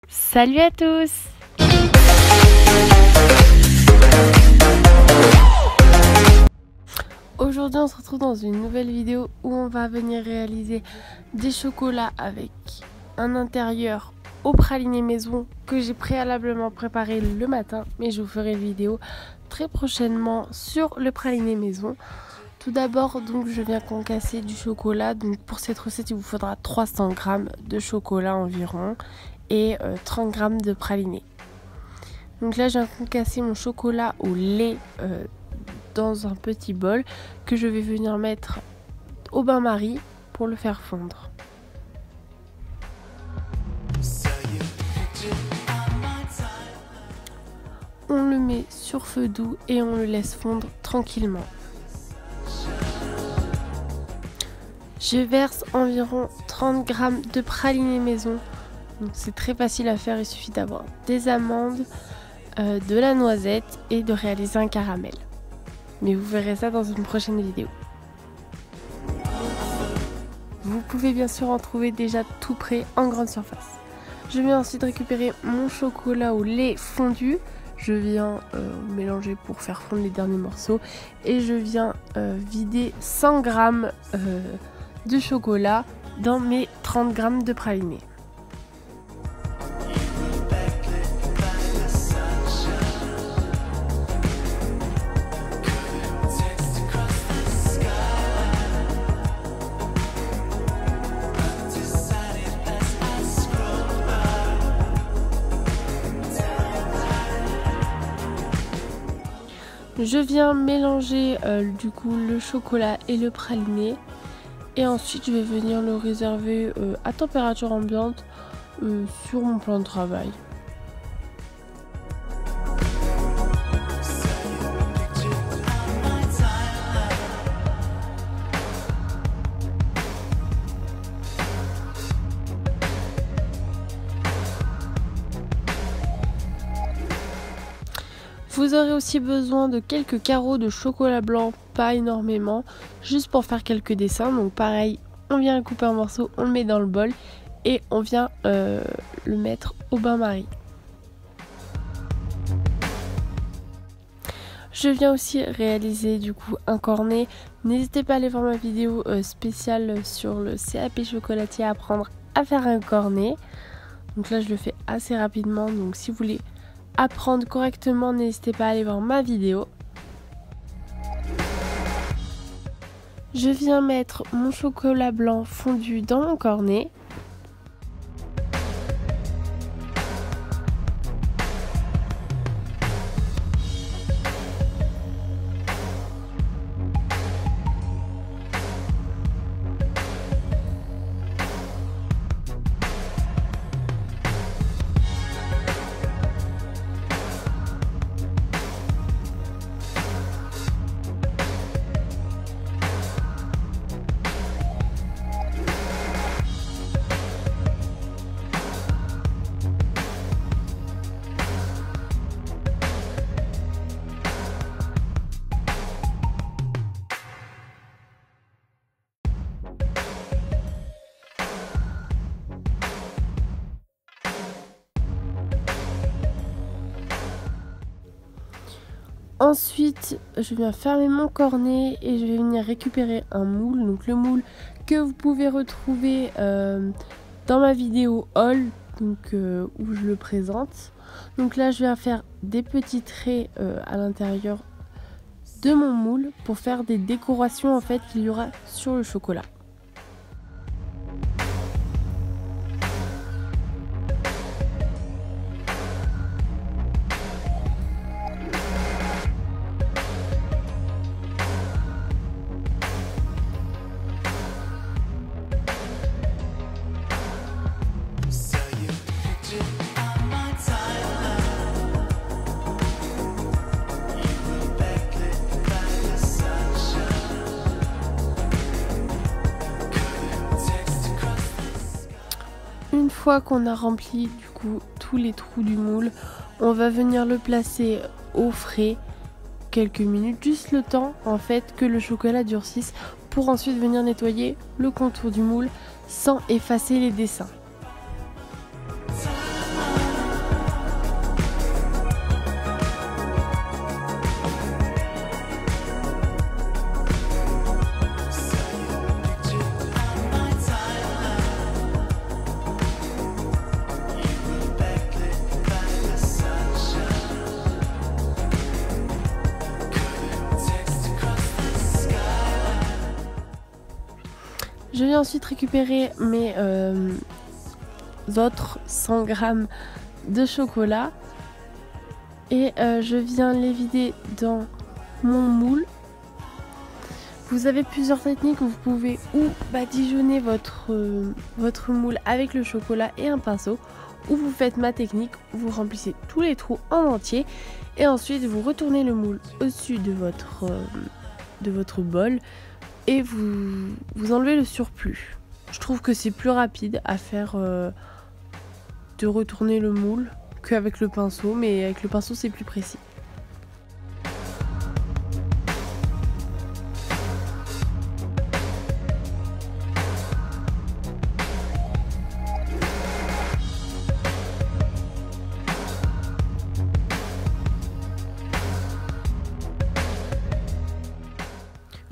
Salut à tous! Aujourd'hui on se retrouve dans une nouvelle vidéo où on va venir réaliser des chocolats avec un intérieur au praliné maison que j'ai préalablement préparé le matin, mais je vous ferai une vidéo très prochainement sur le praliné maison. Tout d'abord, donc je viens concasser du chocolat. Donc pour cette recette, il vous faudra 300 g de chocolat environ et 30 g de praliné. Donc là, je viens concasser mon chocolat au lait dans un petit bol que je vais venir mettre au bain-marie pour le faire fondre. On le met sur feu doux et on le laisse fondre tranquillement. Je verse environ 30 g de praliné maison. Donc c'est très facile à faire, il suffit d'avoir des amandes, de la noisette et de réaliser un caramel. Mais vous verrez ça dans une prochaine vidéo. Vous pouvez bien sûr en trouver déjà tout prêt en grande surface. Je viens ensuite récupérer mon chocolat au lait fondu. Je viens mélanger pour faire fondre les derniers morceaux. Et je viens vider 100 g de chocolat dans mes 30 g de praliné. Je viens mélanger du coup le chocolat et le praliné et ensuite je vais venir le réserver à température ambiante sur mon plan de travail. Vous aurez aussi besoin de quelques carreaux de chocolat blanc, pas énormément, juste pour faire quelques dessins. Donc pareil, on vient le couper en morceaux, on le met dans le bol et on vient le mettre au bain-marie. Je viens aussi réaliser du coup un cornet. N'hésitez pas à aller voir ma vidéo spéciale sur le CAP chocolatier, apprendre à faire un cornet. Donc là je le fais assez rapidement, donc si vous voulez apprendre correctement, n'hésitez pas à aller voir ma vidéo. Je viens mettre mon chocolat blanc fondu dans mon cornet. Ensuite, je viens fermer mon cornet et je vais venir récupérer un moule. Donc le moule que vous pouvez retrouver dans ma vidéo haul, donc où je le présente. Donc là, je viens faire des petits traits à l'intérieur de mon moule pour faire des décorations en fait qu'il y aura sur le chocolat. Une fois qu'on a rempli du coup tous les trous du moule, on va venir le placer au frais quelques minutes, juste le temps en fait que le chocolat durcisse pour ensuite venir nettoyer le contour du moule sans effacer les dessins. Je vais ensuite récupérer mes autres 100 grammes de chocolat et je viens les vider dans mon moule. Vous avez plusieurs techniques où vous pouvez ou badigeonner votre moule avec le chocolat et un pinceau, ou vous faites ma technique où vous remplissez tous les trous en entier et ensuite vous retournez le moule au-dessus de votre bol et vous enlevez le surplus. Je trouve que c'est plus rapide à faire de retourner le moule qu'avec le pinceau, mais avec le pinceau c'est plus précis.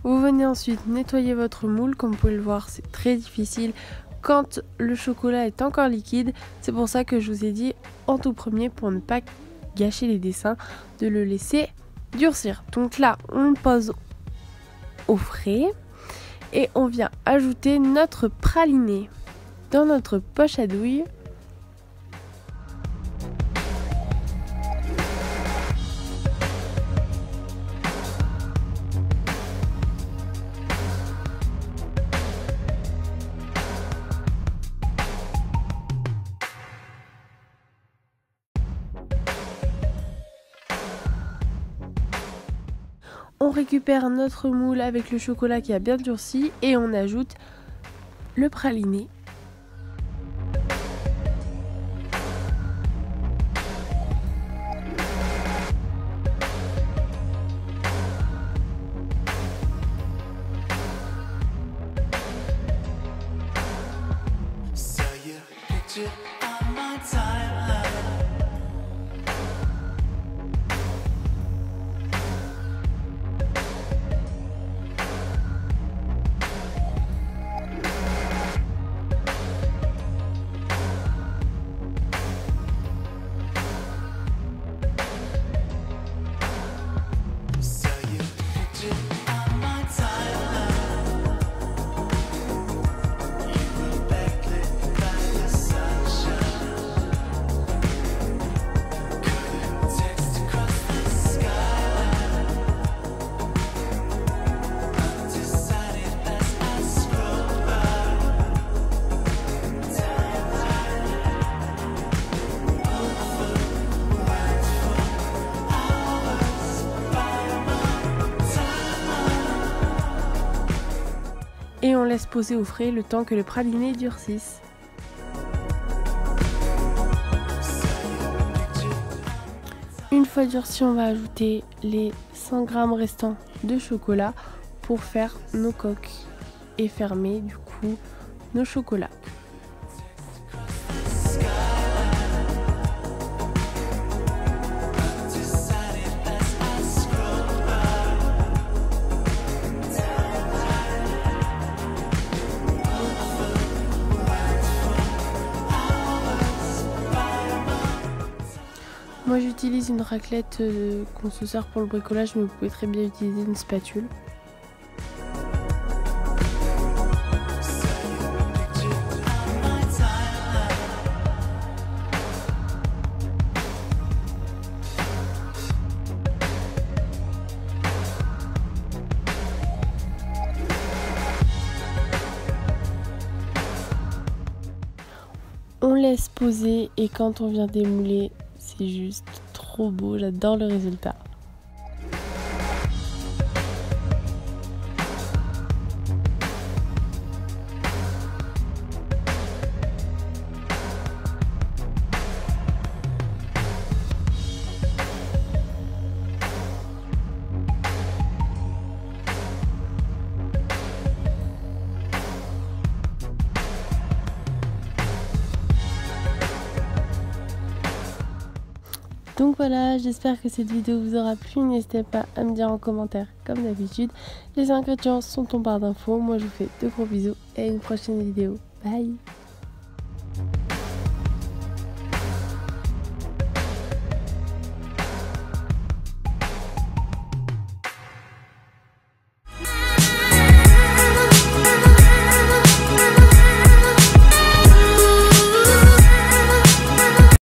Vous venez ensuite nettoyer votre moule. Comme vous pouvez le voir, c'est très difficile quand le chocolat est encore liquide. C'est pour ça que je vous ai dit en tout premier, pour ne pas gâcher les dessins, de le laisser durcir. Donc là, on le pose au frais et on vient ajouter notre praliné dans notre poche à douille. On récupère notre moule avec le chocolat qui a bien durci et on ajoute le praliné. Et on laisse poser au frais le temps que le praliné durcisse. Une fois durci, on va ajouter les 100 g restants de chocolat pour faire nos coques et fermer du coup nos chocolats. Moi j'utilise une raclette qu'on se sert pour le bricolage, mais vous pouvez très bien utiliser une spatule. On laisse poser et quand on vient démouler, c'est juste trop beau, j'adore le résultat. Donc voilà, j'espère que cette vidéo vous aura plu. N'hésitez pas à me dire en commentaire, comme d'habitude. Les ingrédients sont en barre d'infos. Moi, je vous fais de gros bisous et à une prochaine vidéo. Bye!